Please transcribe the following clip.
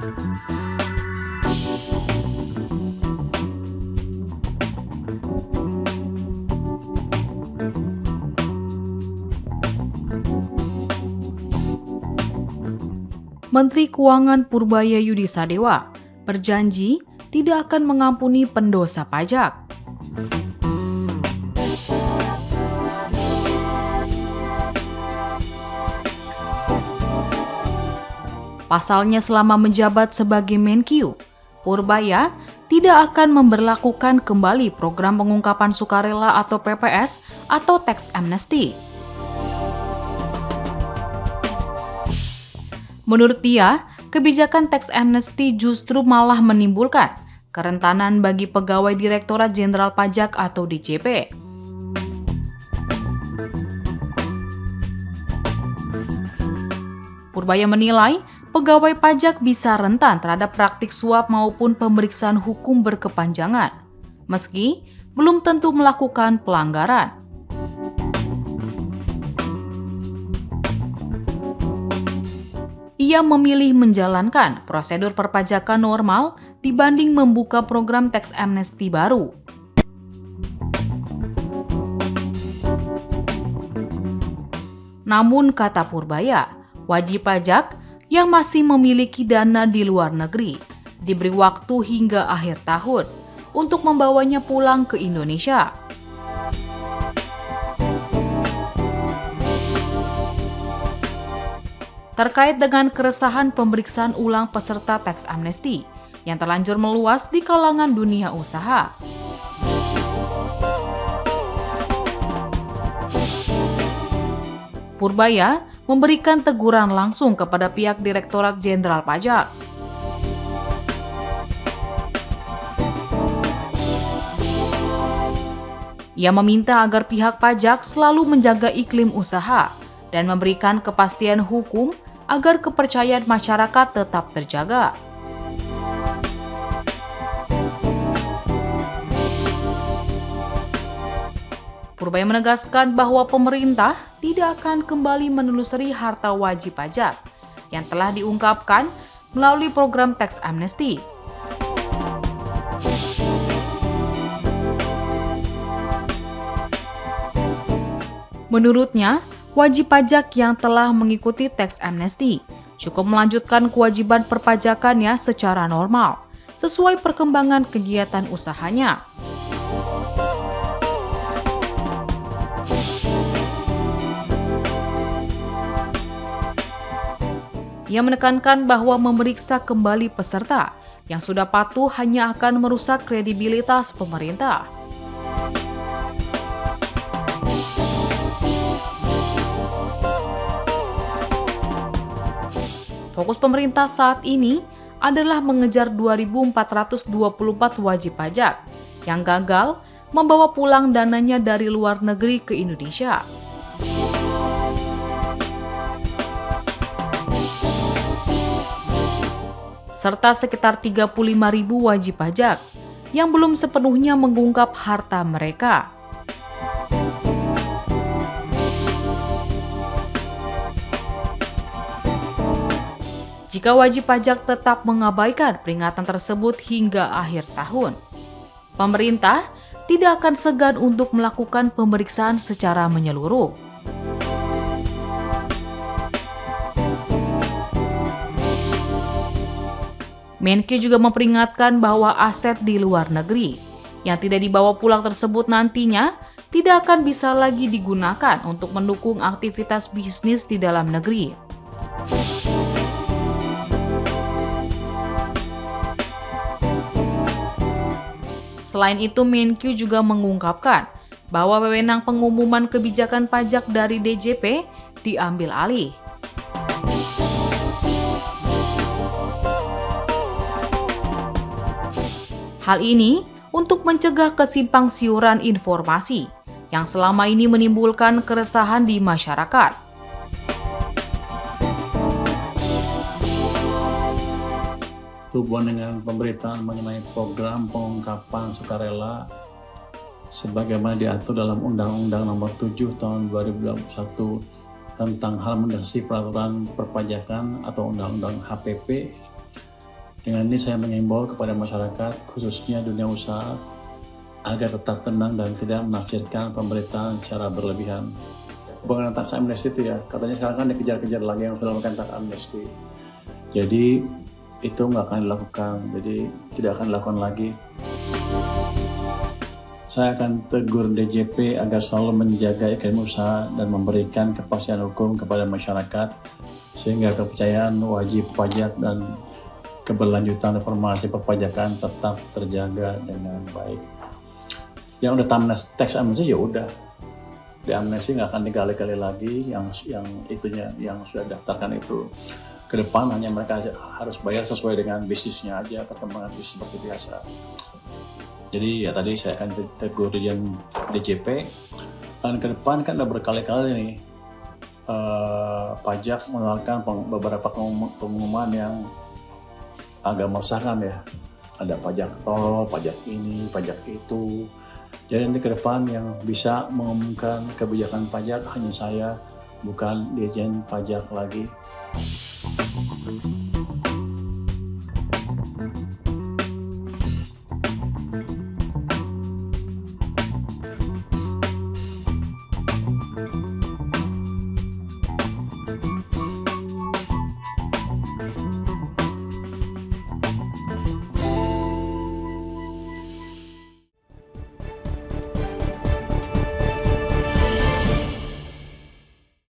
Menteri Keuangan Purbaya Yudisadewa berjanji tidak akan mengampuni pendosa pajak. Pasalnya selama menjabat sebagai Menkyu, Purbaya tidak akan memberlakukan kembali program pengungkapan sukarela atau PPS atau tax amnesty. Menurut dia, kebijakan tax amnesty justru malah menimbulkan kerentanan bagi pegawai Direktorat Jenderal Pajak atau DJP. Purbaya menilai pegawai pajak bisa rentan terhadap praktik suap maupun pemeriksaan hukum berkepanjangan, meski belum tentu melakukan pelanggaran. Ia memilih menjalankan prosedur perpajakan normal dibanding membuka program tax amnesty baru. Namun, kata Purbaya, wajib pajak yang masih memiliki dana di luar negeri diberi waktu hingga akhir tahun untuk membawanya pulang ke Indonesia. Terkait dengan keresahan pemeriksaan ulang peserta tax amnesty yang terlanjur meluas di kalangan dunia usaha. Purbaya memberikan teguran langsung kepada pihak Direktorat Jenderal Pajak. Ia meminta agar pihak pajak selalu menjaga iklim usaha dan memberikan kepastian hukum agar kepercayaan masyarakat tetap terjaga. Purbaya menegaskan bahwa pemerintah tidak akan kembali menelusuri harta wajib pajak yang telah diungkapkan melalui program tax amnesty. Menurutnya, wajib pajak yang telah mengikuti tax amnesty cukup melanjutkan kewajiban perpajakannya secara normal, sesuai perkembangan kegiatan usahanya. Ia menekankan bahwa memeriksa kembali peserta yang sudah patuh hanya akan merusak kredibilitas pemerintah. Fokus pemerintah saat ini adalah mengejar 2.424 wajib pajak yang gagal membawa pulang dananya dari luar negeri ke Indonesia. Serta sekitar 35.000 wajib pajak yang belum sepenuhnya mengungkap harta mereka. Jika wajib pajak tetap mengabaikan peringatan tersebut hingga akhir tahun, pemerintah tidak akan segan untuk melakukan pemeriksaan secara menyeluruh. Menkyu juga memperingatkan bahwa aset di luar negeri yang tidak dibawa pulang tersebut nantinya tidak akan bisa lagi digunakan untuk mendukung aktivitas bisnis di dalam negeri. Selain itu, Menkyu juga mengungkapkan bahwa wewenang pengumuman kebijakan pajak dari DJP diambil alih. Hal ini untuk mencegah kesimpang siuran informasi yang selama ini menimbulkan keresahan di masyarakat. Hubungan dengan pemberitaan mengenai program pengungkapan sukarela sebagaimana diatur dalam Undang-Undang Nomor 7 Tahun 2021 tentang harmonisasi peraturan perpajakan atau Undang-Undang HPP Dengan ini saya mengimbau kepada masyarakat, khususnya dunia usaha, agar tetap tenang dan tidak menafsirkan pemberitaan secara berlebihan. Bukan tax amnesty itu ya, katanya sekarang kan dikejar-kejar lagi yang sudah melakukan tax amnesty. Jadi itu nggak akan dilakukan, jadi tidak akan dilakukan lagi. Saya akan tegur DJP agar selalu menjaga iklim usaha dan memberikan kepastian hukum kepada masyarakat sehingga kepercayaan wajib pajak dan keberlanjutan reformasi perpajakan tetap terjaga dengan baik. Yang udah tax amnesty ya udah, di amnesty nggak akan digali-gali lagi, yang itunya yang sudah daftarkan itu. Ke depan hanya mereka harus bayar sesuai dengan bisnisnya aja, perkembangan bisnis seperti biasa. Jadi ya tadi saya akan tegur Dirjen DJP, kan ke depan kan udah berkali-kali nih pajak mengeluarkan beberapa pengumuman yang agak meresahkan ya. Ada pajak tol, pajak ini, pajak itu. Jadi nanti ke depan yang bisa mengumumkan kebijakan pajak hanya saya, bukan Dirjen Pajak lagi.